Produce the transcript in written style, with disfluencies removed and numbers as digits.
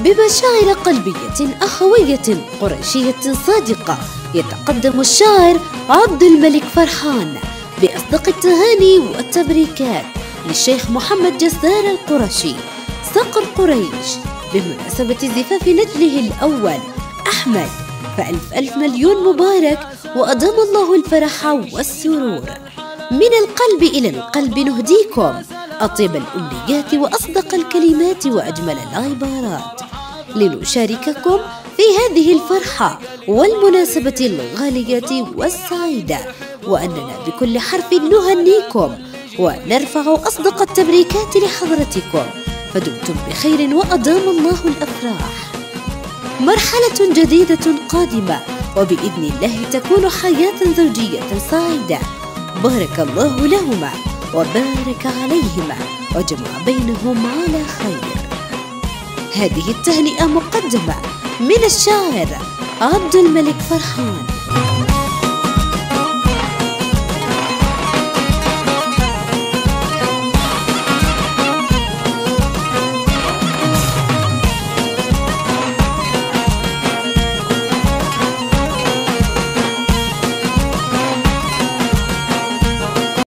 بمشاعر قلبية أخوية قريشية صادقة، يتقدم الشاعر عبد الملك فرحان بأصدق التهاني والتبريكات للشيخ محمد جسار القرشي صقر قريش بمناسبة زفاف نجله الأول أحمد، فألف ألف مليون مبارك، وأدام الله الفرح والسرور. من القلب إلى القلب نهديكم أطيب الأمنيات وأصدق الكلمات وأجمل العبارات لنشارككم في هذه الفرحة والمناسبة الغالية والسعيدة، وأننا بكل حرف نهنيكم ونرفع أصدق التبريكات لحضرتكم، فدمتم بخير وأدام الله الأفراح. مرحلة جديدة قادمة، وبإذن الله تكون حياة زوجية سعيدة، بارك الله لهما وبارك عليهما وجمع بينهم على خير. هذه التهنئة مقدمة من الشاعر عبد الملك فرحان.